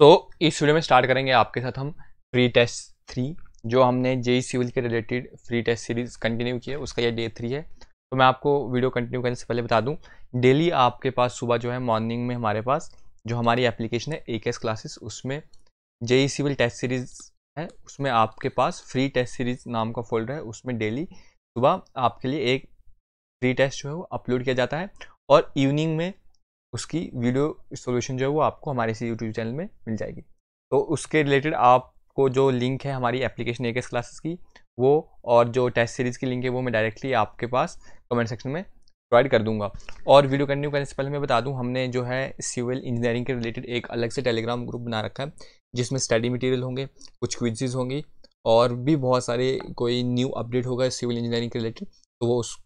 तो इस वीडियो में स्टार्ट करेंगे आपके साथ हम फ्री टेस्ट 3 जो हमने जेई सिविल के related free test series continue की है, उसका ये डे 3 है। तो मैं आपको वीडियो कंटिन्यू करने से पहले बता दूं, डेली आपके पास सुबह जो है मॉर्निंग में हमारे पास जो हमारी एप्लीकेशन है AKS क्लासेस, उसमें जेई सिविल टेस्ट सीरीज है, उसमें आपके पास फ्री टेस्ट सीरीज नाम का फोल्डर है। उसमें डेली सुबह आपके लिए एक फ्री टेस्ट जो है वो अपलोड किया जाता है और इवनिंग में उसकी वीडियो सॉल्यूशन जो है वो आपको हमारे इसी यूट्यूब चैनल में मिल जाएगी। तो उसके रिलेटेड आपको जो लिंक है हमारी एप्लीकेशन AKS क्लासेस की, वो और जो टेस्ट सीरीज़ की लिंक है वो मैं डायरेक्टली आपके पास कमेंट सेक्शन में प्रोवाइड कर दूंगा। और वीडियो कंटिन्यू करने से पहले मैं बता दूं, हमने जो है सिविल इंजीनियरिंग के रिलेटेड एक अलग से टेलीग्राम ग्रुप बना रखा है, जिसमें स्टडी मटेरियल होंगे, कुछ क्विज़ेस होंगी और भी बहुत सारे कोई न्यू अपडेट होगा सिविल इंजीनियरिंग के रिलेटेड, तो वो उस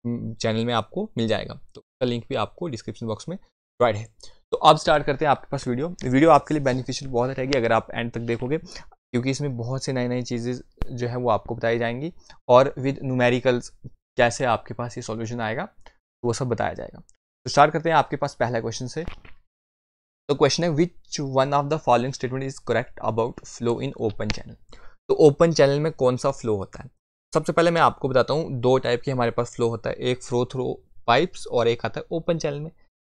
चैनल में आपको मिल जाएगा। तो उसका लिंक भी आपको डिस्क्रिप्शन बॉक्स में प्रोवाइड है। तो अब स्टार्ट करते हैं आपके पास वीडियो आपके लिए बेनिफिशियल बहुत रहेगी अगर आप एंड तक देखोगे, क्योंकि इसमें बहुत से नई नई चीज़ें जो है वो आपको बताई जाएंगी और विद न्यूमेरिकल्स कैसे आपके पास ये सॉल्यूशन आएगा तो वो सब बताया जाएगा। तो स्टार्ट करते हैं आपके पास पहला क्वेश्चन से। तो क्वेश्चन है, विच one of the following statement is correct about flow in open channel. तो ओपन चैनल में कौन सा फ्लो होता है? सबसे पहले मैं आपको बताता हूँ, दो टाइप की हमारे पास फ्लो होता है, एक फ्लो थ्रू पाइप्स और एक आता है ओपन चैनल में।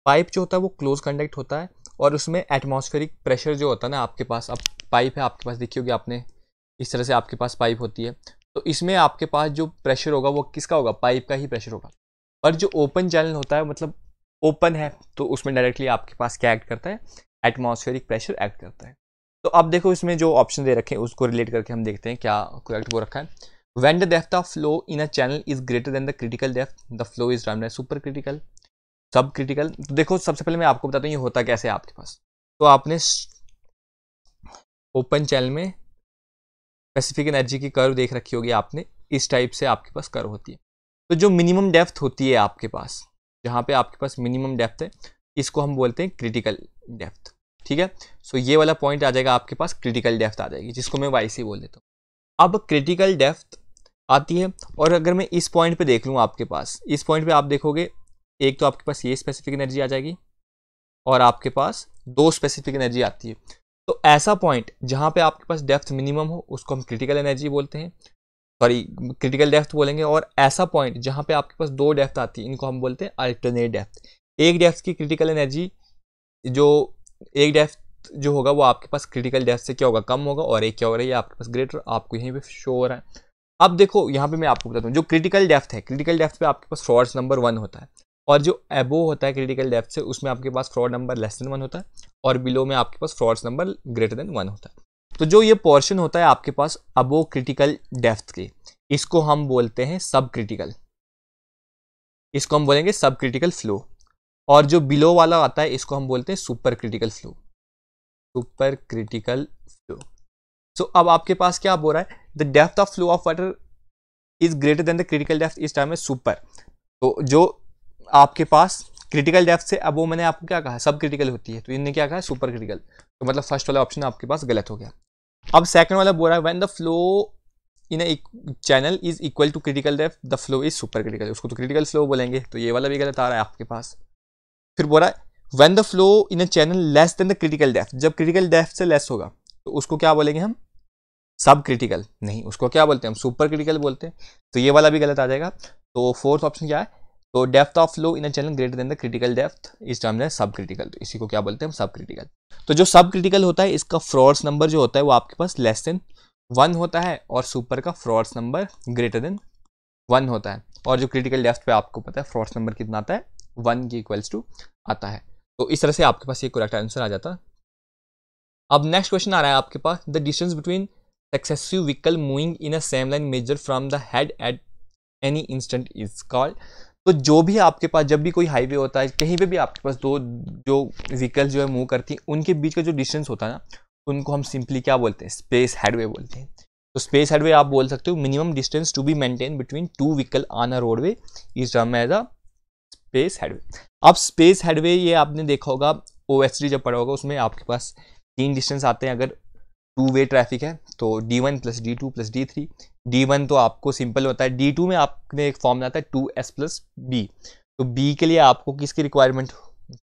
पाइप जो होता है वो क्लोज कंडक्ट होता है और उसमें एटमॉस्फेरिक प्रेशर जो होता है ना, आपके पास अब पाइप है आपके पास, देखी होगी आपने, इस तरह से आपके पास पाइप होती है। तो इसमें आपके पास जो प्रेशर होगा वो किसका होगा? पाइप का ही प्रेशर होगा। पर जो ओपन चैनल होता है, मतलब ओपन है, तो उसमें डायरेक्टली आपके पास क्या एक्ट करता है? एटमॉस्फेरिक प्रेशर एक्ट करता है। तो अब देखो इसमें जो ऑप्शन दे रखे हैं उसको रिलेट करके हम देखते हैं क्या करेक्ट वो रखा है। When the depth of flow in a channel is greater than the critical depth, the flow is termed as super critical, sub critical. तो देखो सबसे पहले मैं आपको बताता हूँ ये होता कैसे है आपके पास। तो आपने ओपन चैनल में स्पेसिफिक एनर्जी की कर्व देख रखी होगी आपने, इस टाइप से आपके पास कर्व होती है। तो जो मिनिमम डेप्थ होती है आपके पास, जहाँ पे आपके पास मिनिमम डेप्थ है, इसको हम बोलते हैं क्रिटिकल डेप्थ। ठीक है, सो ये वाला पॉइंट आ जाएगा आपके पास, क्रिटिकल डेप्थ आ जाएगी, जिसको मैं YC बोल देता हूँ। अब क्रिटिकल डेप्थ आती है और अगर मैं इस पॉइंट पे देख लूँ आपके पास, इस पॉइंट पे आप देखोगे एक तो आपके पास ये स्पेसिफिक एनर्जी आ जाएगी और आपके पास दो स्पेसिफिक एनर्जी आती है। तो ऐसा पॉइंट जहाँ पे आपके पास डेप्थ मिनिमम हो उसको हम क्रिटिकल एनर्जी बोलते हैं, सॉरी क्रिटिकल डेप्थ बोलेंगे। और ऐसा पॉइंट जहाँ पे आपके पास दो डेप्थ आती है, इनको हम बोलते हैं अल्टरनेट डेप्थ। एक डेप्थ की क्रिटिकल एनर्जी, जो एक डेप्थ जो होगा वो आपके पास क्रिटिकल डेप्थ से क्या होगा? कम होगा, और एक क्या हो रहा है? ये आपके पास ग्रेटर, आपको यहीं पे शो हो रहा है। अब देखो यहाँ पे मैं आपको बताता हूँ, जो क्रिटिकल डेप्थ है, क्रिटिकल डेप्थ पे आपके पास फ्रॉड नंबर 1 होता है, और जो एबो होता है क्रिटिकल डेप्थ से, उसमें आपके पास फ्रॉड नंबर लेस देन 1 होता है, और बिलो में आपके पास फ्रॉड नंबर ग्रेटर देन 1 होता है। तो जो ये पोर्शन होता है आपके पास अबो क्रिटिकल डेप्थ के, इसको हम बोलते हैं सब क्रिटिकल, इसको हम बोलेंगे सब क्रिटिकल फ्लो। और जो बिलो वाला आता है इसको हम बोलते हैं super critical flow, super critical flow. So अब आपके पास क्या हो रहा है? The depth of flow of water is greater than the critical depth, इस टाइम में सुपर। तो जो आपके पास क्रिटिकल डेप्थ से, अब वो मैंने आपको क्या कहा? सब क्रिटिकल होती है, तो इन्होंने क्या कहा? Super critical. तो मतलब फर्स्ट वाला ऑप्शन आपके पास गलत हो गया। अब सेकंड वाला बोल रहा है, when the flow in a channel is equal to critical depth, the flow is super critical, उसको तो क्रिटिकल फ्लो बोलेंगे, तो ये वाला भी गलत आ रहा है आपके पास। फिर बोल रहा है, when the flow in a channel less than the critical depth, जब क्रिटिकल डेप्थ से लेस होगा तो उसको क्या बोलेंगे हम? सब क्रिटिकल नहीं, उसको क्या बोलते हैं हम? सुपर क्रिटिकल बोलते हैं। तो ये वाला भी गलत आ जाएगा। तो फोर्थ ऑप्शन क्या है? तो depth of flow in a channel greater than the critical depth इस टर्म है सब क्रिटिकल, तो इसी को क्या बोलते हैं हम? सब क्रिटिकल। तो जो सब क्रिटिकल होता है इसका फ्रॉड्स नंबर जो होता है वो आपके पास लेस देन 1 होता है, और सुपर का फ्रॉड्स नंबर ग्रेटर देन 1 होता है। और जो क्रिटिकल डेप्थ पे आपको पता है फ्रॉड्स नंबर कितना आता है? 1 के इक्वल्स टू आता है। तो इस तरह से आपके पास ये करेक्ट आंसर आ जाता है। अब नेक्स्ट क्वेश्चन आ रहा है आपके पास, the distance between successive vehicle moving in a same line measure from the head at any instant is called. तो जो भी आपके पास, जब भी कोई हाईवे होता है, कहीं पे भी आपके पास दो जो व्हीकल जो है मूव करती हैं, उनके बीच का जो डिस्टेंस होता है ना, उनको हम सिंपली क्या बोलते हैं? स्पेस हेडवे बोलते हैं। तो स्पेस हेडवे आप बोल सकते हो, minimum distance to be maintain between two vehicle on a roadway is term as a space headway. अब स्पेस हेडवे ये आपने देखा होगा, OSD जब पढ़ा होगा, उसमें आपके पास 3 डिस्टेंस आते हैं। अगर 2 वे ट्रैफिक है तो D1 plus D2 plus D3। D1 तो आपको सिंपल होता है, D2 में आपने एक फॉर्मूला आता है 2S प्लस B। तो B के लिए आपको किसकी रिक्वायरमेंट?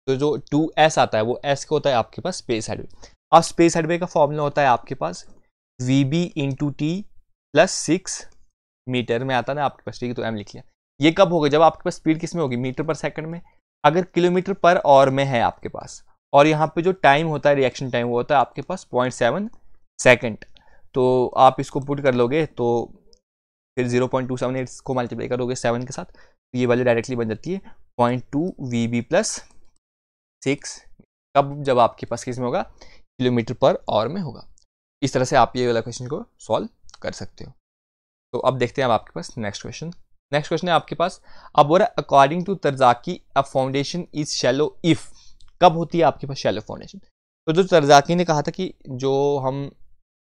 तो जो 2S आता है वो S का होता है आपके पास स्पेस हेडवे। अब स्पेस हेडवे का फॉर्मूला होता है आपके पास VB into T plus 6 metre में आता है ना आपके पास, ठीक है, तो M लिख लिया। ये कब होगा, जब आपके पास स्पीड किस में होगी, मीटर पर सेकंड में। अगर किलोमीटर पर आवर में है आपके पास, और यहाँ पे जो टाइम होता है रिएक्शन टाइम वो होता है आपके पास 0.7 सेकेंड। तो आप इसको पुट कर लोगे तो फिर 0.278 को मल्टीप्लाई करोगे 7 के साथ, तो ये वैल्यू डायरेक्टली बन जाती है 0.2 VB प्लस 6। कब, जब आपके पास किस में होगा, किलोमीटर पर आवर में होगा। इस तरह से आप ये वाला क्वेश्चन को सॉल्व कर सकते हो। तो अब देखते हैं अब आपके पास नेक्स्ट क्वेश्चन। नेक्स्ट क्वेश्चन है आपके पास, अब बोल रहा है according to Terzaghi a foundation is shallow if. कब होती है आपके पास शैलो फाउंडेशन? तो जो तरजाकी ने कहा था कि जो हम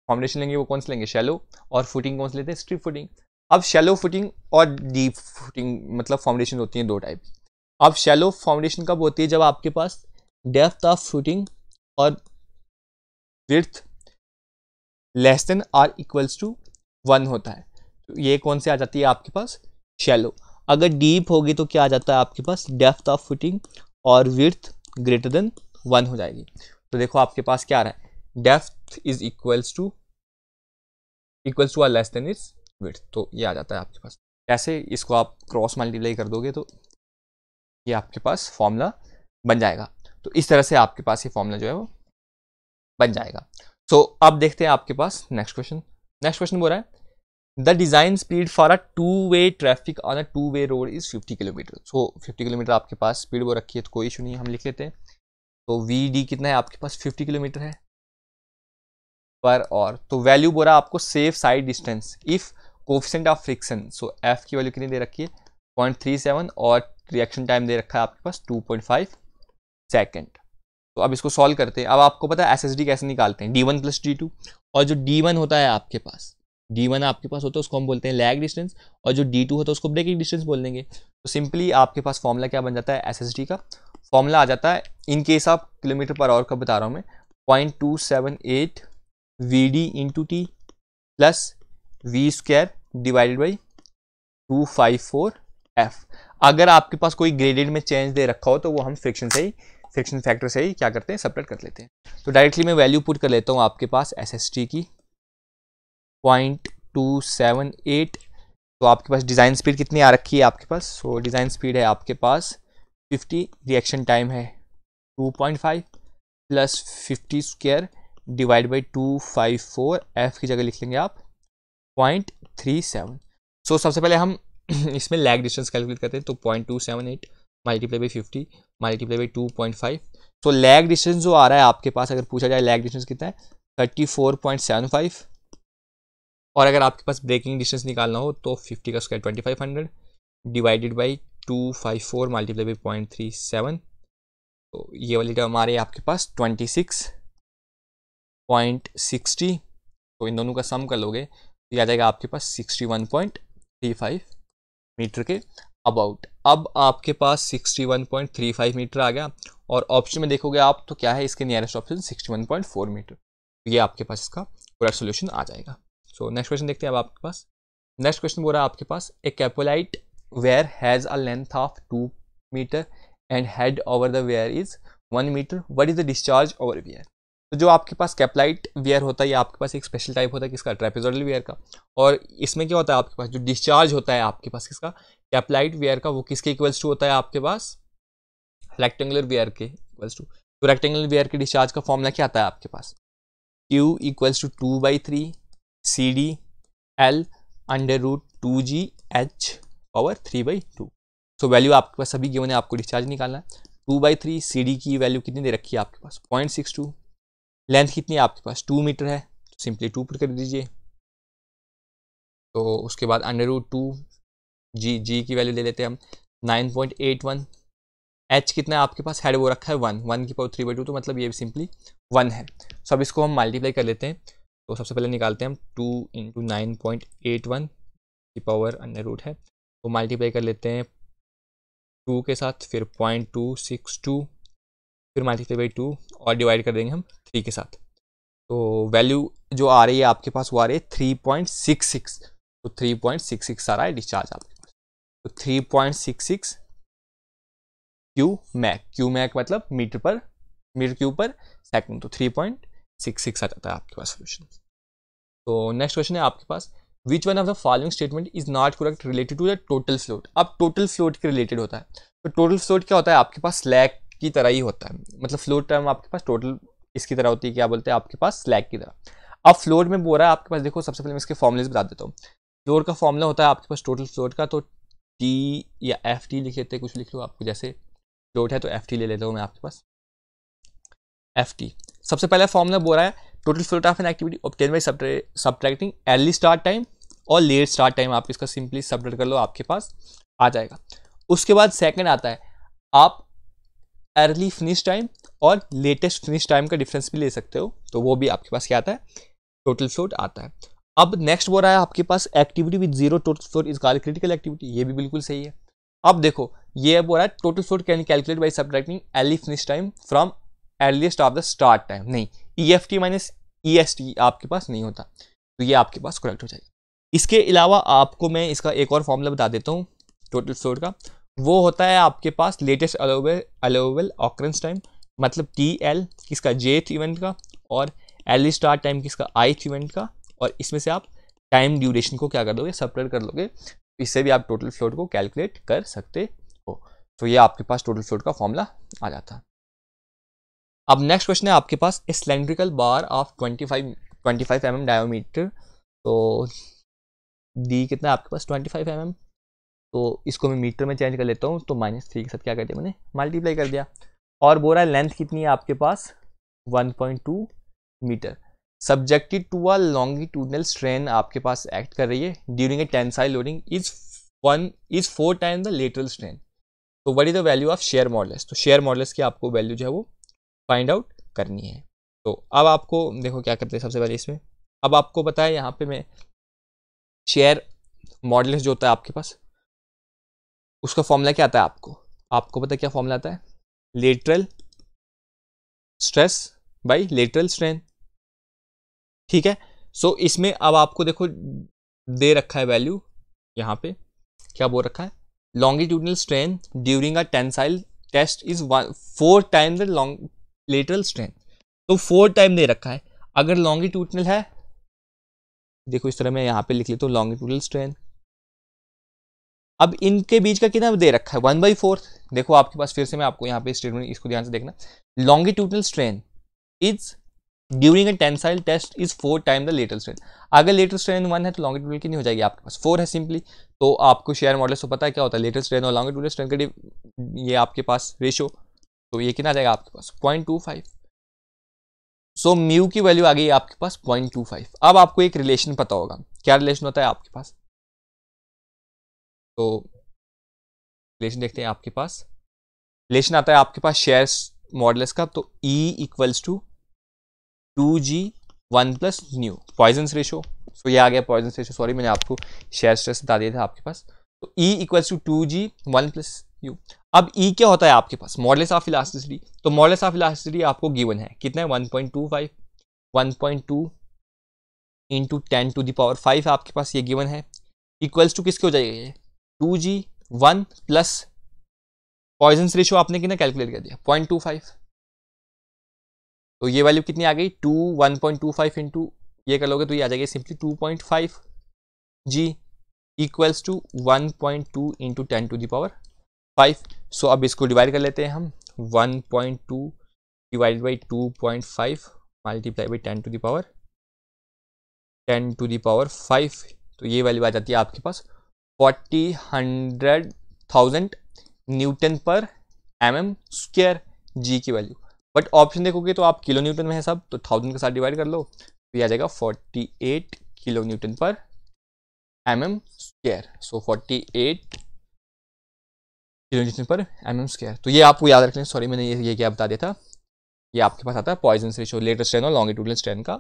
फाउंडेशन लेंगे वो कौन से लेंगे, शैलो, और फुटिंग कौन से लेते हैं, स्ट्रिप फुटिंग। अब शैलो फुटिंग और डीप फुटिंग मतलब फाउंडेशन होती है दो टाइप। अब शैलो फाउंडेशन कब होती है, जब आपके पास डेप्थ ऑफ फुटिंग और width less than or equals to 1 होता है। तो ये कौन से आ जाती है आपके पास, शैलो। अगर डीप होगी तो क्या आ जाता है आपके पास, डेप्थ ऑफ फुटिंग और विड्थ ग्रेटर देन 1 हो जाएगी। तो देखो आपके पास क्या आ रहा है, डेप्थ इज इक्वल्स टू और लेस देन इट्स विड्थ, तो ये आ जाता है आपके पास। कैसे, इसको आप क्रॉस मल्टीप्लाई कर दोगे तो ये आपके पास फॉर्मूला बन जाएगा। तो इस तरह से आपके पास ये फॉर्मूला जो है वो बन जाएगा। सो अब देखते हैं आपके पास नेक्स्ट क्वेश्चन। नेक्स्ट क्वेश्चन बोल रहा है the design speed for a two way traffic on a two way road is 50 kilometre. So 50 kilometre आपके पास स्पीड वो रखी है, तो कोई इशू नहीं है, हम लिख लेते हैं। तो VD कितना है आपके पास, 50 किलोमीटर है पर और। तो वैल्यू बोला आपको safe side distance if coefficient of friction. So F की वैल्यू कितनी दे रखी है, 0.37, और रिएक्शन टाइम दे रखा है आपके पास 2.5 सेकेंड। तो अब इसको सॉल्व करते हैं। अब आपको पता है SSD कैसे निकालते हैं, D1 प्लस D2, और जो D1 होता है आपके पास, D1 आपके पास होता है उसको हम बोलते हैं लैग डिस्टेंस, और जो D2 होता है उसको ब्रेकिंग डिस्टेंस बोल देंगे। तो सिंपली आपके पास फॉर्मूला क्या बन जाता है, SSD का फॉर्मूला आ जाता है, in case of kilometre per hour का बता रहा हूँ मैं, 0.278 VD into T plus V square divided by 254 F। अगर आपके पास कोई ग्रेडेड में चेंज दे रखा हो तो वो हम फ्रिक्शन फैक्टर से ही क्या करते हैं, सेपरेट कर लेते हैं। तो डायरेक्टली मैं वैल्यू पुट कर लेता हूँ आपके पास SSD की 0.278। तो आपके पास डिज़ाइन स्पीड कितनी आ रखी है आपके पास, सो डिज़ाइन स्पीड है आपके पास 50, रिएक्शन टाइम है 2.5 plus 50 square divide by 254, F की जगह लिख लेंगे आप 0.37। सो सबसे पहले हम इसमें लैग डिस्टेंस कैलकुलेट करते हैं। तो 0.278 मल्टीप्लाई बाई 50 मल्टीप्लाई बाई 2.5। तो लैग डिस्टेंस जो आ रहा है आपके पास, अगर पूछा जाए लैग डिस्टेंस कितना है, 34.75, और अगर आपके पास ब्रेकिंग डिस्टेंस निकालना हो तो 50 का square 2500 divided by 254 multiply by 0.37। तो ये वाली टर्म हमारे आपके पास 26.60। तो इन दोनों का सम कर लोगे तो ये आ जाएगा आपके पास 61.35 मीटर के अबाउट। अब आपके पास 61.35 मीटर आ गया, और ऑप्शन में देखोगे आप तो क्या है, इसके नियरेस्ट ऑप्शन 61.4 मीटर। तो ये आपके पास इसका पूरा सोल्यूशन आ जाएगा। सो नेक्स्ट क्वेश्चन देखते हैं अब आपके पास। नेक्स्ट क्वेश्चन बोल रहा है आपके पास a Cipolletti weir has a length of 2 metre and head over the weir is 1 metre, what is the discharge over weir. तो जो आपके पास कैप्लाइट वेयर होता है ये आपके पास एक स्पेशल टाइप होता है किसका, ट्रेपेजोइडल वेयर का। और इसमें क्या होता है आपके पास, जो डिस्चार्ज होता है आपके पास किसका, कैप्लाइट वेयर का, वो किसके इक्वल्स टू होता है आपके पास, रेक्टेंगुलर वेयर के इक्वल्स टू। तो रेक्टेंगुलर वेयर के डिस्चार्ज का फॉर्मूला क्या आता है आपके पास, Q equals to 2/3 CD L under root 2GH power 3/2। So value आपके पास सभी गिवन है, आपको डिस्चार्ज निकालना है। 2/3 CD की वैल्यू कितनी दे रखी है आपके पास, 0.62। लेंथ कितनी है आपके पास, 2 मीटर है, तो सिंपली 2 पुट कर दीजिए। तो उसके बाद अंडर रूट 2G की वैल्यू ले लेते हैं हम 9.81। H कितना है आपके पास, हेड वो रखा है 1 की पावर 3/2, तो मतलब ये सिंपली 1 है। सो अब इसको हम मल्टीप्लाई कर लेते हैं। तो सबसे पहले निकालते हैं हम 2 इंटू 9.81 की पावर अंडर रूट है, तो मल्टीप्लाई कर लेते हैं 2 के साथ, फिर 0.262, फिर मल्टीप्लाई बाई 2, और डिवाइड कर देंगे हम 3 के साथ। तो वैल्यू जो आ रही है आपके पास वो आ रही है 3.66। तो 3.66 आ रहा है डिस्चार्ज आपके पास। तो 3.66 क्यू मैक मतलब मीटर क्यूब पर सेकंड। तो 3.66 6 आ जाता है आपके पास सोल्यूशन। तो नेक्स्ट क्वेश्चन है आपके पास, which one of the following statement is not correct related to the total float. अब टोटल फ्लोट के रिलेटेड होता है, तो टोटल फ्लोट क्या होता है आपके पास, स्लैग की तरह ही होता है, मतलब फ्लोट टर्म आपके पास टोटल इसकी तरह होती है, क्या बोलते हैं आपके पास, स्लैग की तरह। अब फ्लोट में बोल रहा है आपके पास, देखो सबसे पहले मैं इसके फॉर्मुलेस बता देता हूँ। फ्लोट का फॉर्मूला होता है आपके पास टोटल फ्लोट का, तो टी या एफ टी लिख लेते हैं, कुछ लिख लो आपको, जैसे फ्लोट है तो एफ टी ले लेता हूँ मैं आपके पास, एफ टी। सबसे पहला फॉर्मूला बोल रहा है total float of an activity obtain by subtracting early start time और लेट स्टार्ट टाइम। आप इसका सिंपली सब्ट्रैक्ट कर लो, आपके पास आ जाएगा। उसके बाद सेकंड आता है, आप अर्ली फिनिश टाइम और लेटेस्ट फिनिश टाइम का डिफरेंस भी ले सकते हो, तो वो भी आपके पास क्या आता है, टोटल फ्लोट आता है। अब नेक्स्ट बोल रहा है आपके पास, activity with zero total float is called critical activity, ये भी बिल्कुल सही है। अब देखो ये बोल रहा है total float can calculate by subtracting early finish time from earliest of the start time. नहीं, EFT माइनस EST आपके पास नहीं होता, तो ये आपके पास करेक्ट हो जाएगा। इसके अलावा आपको मैं इसका एक और फॉर्मूला बता देता हूँ टोटल फ्लोट का, वो होता है आपके पास लेटेस्ट अलाउएबल ऑकरेंस टाइम, मतलब TL किसका, Jth इवेंट का, और अर्ली स्टार्ट टाइम किसका, ith इवेंट का, और इसमें से आप टाइम ड्यूरेशन को क्या कर दोगे, सेपरेट कर लोगे, इससे भी आप टोटल फ्लोट को कैलकुलेट कर सकते हो। तो ये आपके पास टोटल फ्लोट का फॉर्मूला आ जाता है। अब नेक्स्ट क्वेश्चन है आपके पास, a cylindrical bar of 25 mm diameter, तो डी कितना है आपके पास, 25 mm, तो इसको मैं मीटर में चेंज कर लेता हूँ, तो -3 के साथ क्या कर दिया मैंने, मल्टीप्लाई कर दिया, और बोल रहा है लेंथ कितनी है आपके पास, 1.2 metre, subjected to a longitudinal strain आपके पास एक्ट कर रही है during a tensile loading is 4 time the lateral strain, तो what is the value of shear modulus. तो शेयर मॉडुलस की आपको वैल्यू जो है वो फाइंड आउट करनी है। तो अब आपको देखो क्या करते हैं, सबसे पहले इसमें अब आपको पता है यहाँ पे मैं शेयर मॉडुलस जो होता है आपके पास, उसका फॉर्मूला क्या आता है आपको पता है क्या फॉर्मूला आता है, lateral stress by lateral strain, ठीक है। सो इसमें अब आपको देखो दे रखा है वैल्यू, यहाँ पे क्या बोल रखा है, longitudinal strain during a tensile test is 4 time the lateral strain, तो 4 टाइम दे रखा है। अगर लॉन्गिट्यूडनल है, देखो इस तरह मैं यहाँ पे लिख लेता हूँ लॉन्गिट्यूडनल स्ट्रेन, अब इनके बीच का कितना दे रखा है, 1/4। देखो आपके पास फिर से मैं आपको यहाँ पे स्टेटमेंट इसको ध्यान से देखना, longitudinal strain is during a tensile test is 4 time the lateral strain. अगर लेटरल स्ट्रेन 1 है तो लॉन्गिट्यूडनल कितनी हो जाएगी आपके पास, 4 है सिंपली। तो आपको शेयर मॉडुलस तो पता है क्या होता है, लेटरल स्ट्रेन और लॉन्गिट्यूडनल स्ट्रेन का ये आपके पास रेशियो, तो ये कितना आ जाएगा आपके पास 0.25। सो म्यू की वैल्यू आ गई आपके पास 0.25। अब आपको एक रिलेशन पता होगा, क्या रिलेशन होता है आपके पास, तो रिलेशन देखते हैं आपके पास, रिलेशन आता है आपके पास शेयर मॉडुलस का, तो E equals to 2G 1 plus nu, Poisson's ratio, so ये आ गया पॉइजन्स रेशो, सॉरी मैंने आपको शेयर स्ट्रेस बता दिया था आपके पास, तो E equals to 2G 1 plus यू। अब E क्या होता है आपके पास, मॉडुलस ऑफ इलास्टिसिटी, तो मॉडुलस ऑफ इलास्टिसिटी आपको गिवन है कितना है, 1.25, 1.2 इंटू 10 टू द पावर 5 आपके पास ये गिवन है, इक्वल्स टू किसके हो जाएगा ये, 2G 1 प्लस पॉइजन्स रेशो आपने कितना कैलकुलेट कर दिया 0.25, तो ये वैल्यू कितनी आ गई 1.25 इंटू ये कर लोगे तो ये आ जाएगी simply 2.5 G equals to 1.2 into 10 to the power 5। So अब इसको डिवाइड कर लेते हैं हम, 1.2 divide by 2.5 multiply by 10 to the power 5, तो ये वैल्यू आ जाती है आपके पास 100,000 न्यूटन पर mm स्क्वायर G की वैल्यू। बट ऑप्शन देखोगे तो आप किलो न्यूटन में है सब, तो 1000 के साथ डिवाइड कर लो तो ये आ जाएगा 48 किलो न्यूटन पर mm स्क्वायर। सो 48 किलो न्यूटन पर mm स्क्वायर, तो ये आपको याद रखना है। सॉरी मैंने ये क्या बता दिया था, ये आपके पास आता है पॉइजन्स रेशियो, लेटरल स्ट्रेन और लॉन्गिट्यूडनल स्ट्रेन का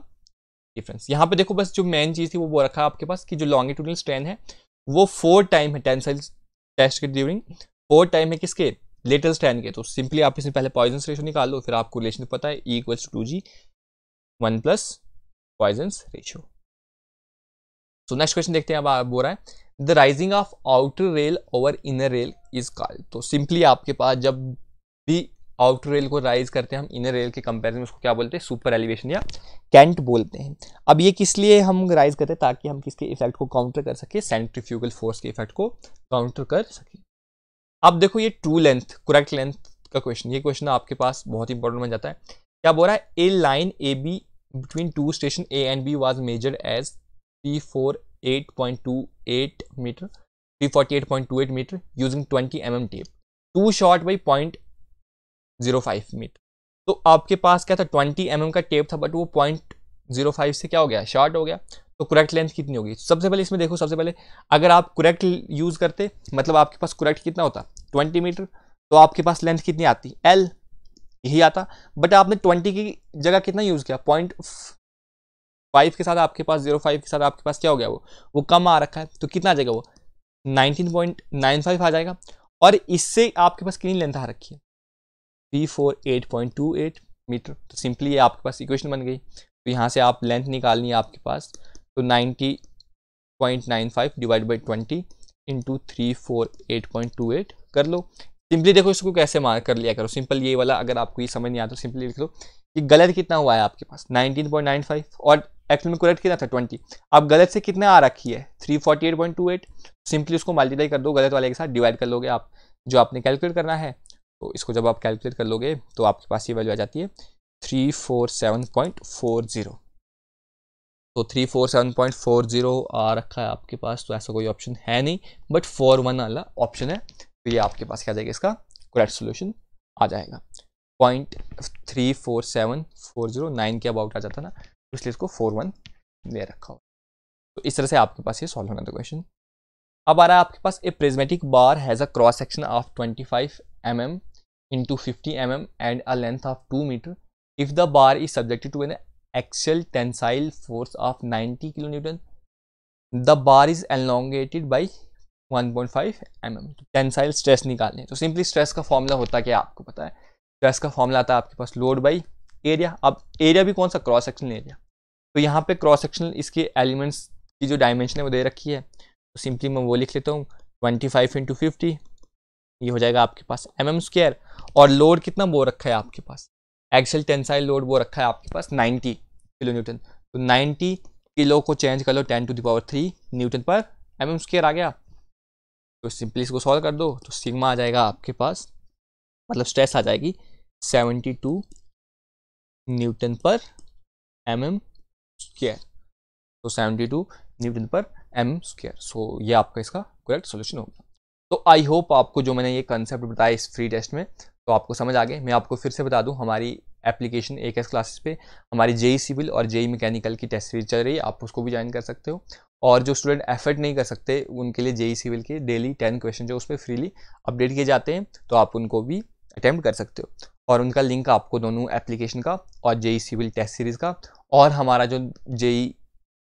डिफरेंस। यहाँ पे देखो बस जो मेन चीज़ थी वो रखा आपके पास कि जो लॉन्गिट्यूडनल स्ट्रेन है वो 4 टाइम है टेंसाइल टेस्ट के ड्यूरिंग, 4 टाइम है किसके, लेटरल स्ट्रेन के। तो सिंपली आप इसमें पहले पॉइजन्स रेशियो निकाल लो, फिर आपको रिलेशन पता है E equals to 2G 1 plus Poisson's ratio. So next question देखते हैं। अब बोल रहा है the rising of outer rail over inner rail is called, तो सिंपली आपके पास जब भी आउटर रेल को राइज करते हैं हम इनर रेल के कंपेरिजन में, उसको क्या बोलते हैं, सुपर एलिवेशन या कैंट बोलते हैं। अब ये किस लिए हम राइज करते हैं, ताकि हम किसके इफेक्ट को काउंटर कर सके, सेंट्रीफ्यूगल फोर्स के इफेक्ट को काउंटर कर सके। अब देखो ये ट्रू लेंथ, करेक्ट लेंथ का क्वेश्चन, ये क्वेश्चन आपके पास बहुत इंपॉर्टेंट बन जाता है। क्या बोल रहा है, a line A B between two station A and B was measured as 348.28 metre 348.28 metre using 20 mm tape, too short by 0.05 metre. तो आपके पास क्या था, 20 mm का टेप था, बट वो 0.05 से क्या हो गया, शॉर्ट हो गया। तो करेक्ट लेंथ कितनी होगी, सबसे पहले इसमें देखो, सबसे पहले अगर आप करेक्ट यूज करते, मतलब आपके पास करेक्ट कितना होता, 20 मीटर, तो आपके पास लेंथ कितनी आती, L, यही आता। बट आपने 20 की जगह कितना यूज किया, 0.5 के साथ आपके पास 0.5 के साथ आपके पास क्या हो गया, वो कम आ रखा है, तो कितना आ जाएगा, वो 19.95 आ जाएगा। और इससे आपके पास कितनी लेंथ आ रखी है, 348.28 मीटर। तो सिंपली ये आपके पास इक्वेशन बन गई। तो यहाँ से आप लेंथ निकालनी है आपके पास, तो 90.95 डिवाइड बाई 20 इंटू 348.28 कर लो। सिंपली देखो इसको कैसे मार्क कर लिया करो, सिंपल ये वाला, अगर आपको ये समझ नहीं आता तो सिंपली लिख लो कि गलत कितना हुआ है आपके पास 19.95 और एक्चुअल में करेक्ट कितना था 20। अब गलत से कितना आ रखी है 348.28, सिंपली उसको मल्टीप्लाई कर दो गलत वाले के साथ, डिवाइड कर लोगे आप, जो आपने कैलकुलेट करना है। तो इसको जब आप कैलकुलेट कर लोगे तो आपके पास ये वैल्यू आ जाती है 347.40। तो 347.40 आ रखा है आपके पास, तो ऐसा कोई ऑप्शन है नहीं, बट 41 वाला ऑप्शन है। तो ये आपके पास क्या जाएगा, इसका करेक्ट सोल्यूशन आ जाएगा। 0.347409 के अबाउट आ जाता ना, इसलिए इसको 41 दे रखा हो। तो इस तरह से आपके पास ये सॉल्व होना था क्वेश्चन। अब आ रहा है आपके पास, a prismatic bar has a cross section of 25 mm into 50 mm and a length of 2 meter. If the bar is subjected to an axial tensile force of 90 kN, the bar is elongated by 1.5 mm. Tensile stress निकालने, तो simply stress का formula होता क्या आपको पता है, stress का formula आता है आपके पास लोड बाई एरिया। अब एरिया भी कौन सा, क्रॉस सेक्शनल एरिया। तो यहाँ पे क्रॉस सेक्शनल इसके एलिमेंट्स की जो डायमेंशन है वो दे रखी है, तो सिंपली मैं वो लिख लेता हूँ 25 इंटू 50, ये हो जाएगा आपके पास mm²। और लोड कितना वो रखा है आपके पास, एक्सियल टेंसाइल लोड वो रखा है आपके पास 90 किलोन्यूटन। तो 90 किलो को चेंज कर लो 10⁻³ न्यूटन पर mm² आ गया। तो सिंपली इसको सॉल्व कर दो, तो सिग्मा आ जाएगा आपके पास, मतलब स्ट्रेस आ जाएगी 72 न्यूटन पर mm²। तो 72 न्यूटन पर m²। सो ये आपका इसका करेक्ट सोल्यूशन होगा। तो आई होप आपको जो मैंने ये कंसेप्ट बताया इस फ्री टेस्ट में, तो आपको समझ आ गए। मैं आपको फिर से बता दूं, हमारी एप्लीकेशन AKS क्लासेस पे हमारी JEE सिविल और JEE मैकेनिकल की टेस्ट सीरीज चल रही है, आप उसको भी ज्वाइन कर सकते हो। और जो स्टूडेंट एफर्ट नहीं कर सकते उनके लिए JEE सिविल के डेली 10 क्वेश्चन जो उस पर फ्रीली अपडेट किए जाते हैं, तो आप उनको भी अटैम्प्ट कर सकते हो। और उनका लिंक आपको दोनों एप्लीकेशन का और JEE सिविल टेस्ट सीरीज़ का और हमारा जो JEE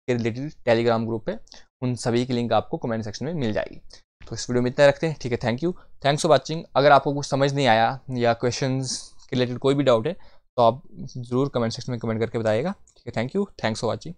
के रिलेटेड टेलीग्राम ग्रुप है, उन सभी की लिंक आपको कमेंट सेक्शन में मिल जाएगी। तो इस वीडियो में इतना रखते हैं, ठीक है। Thank you, thanks for watching. अगर आपको कुछ समझ नहीं आया या क्वेश्चंस के रिलेटेड कोई भी डाउट है, तो आप ज़रूर कमेंट सेक्शन में कमेंट करके बताइएगा, ठीक है। Thank you, thanks for watching.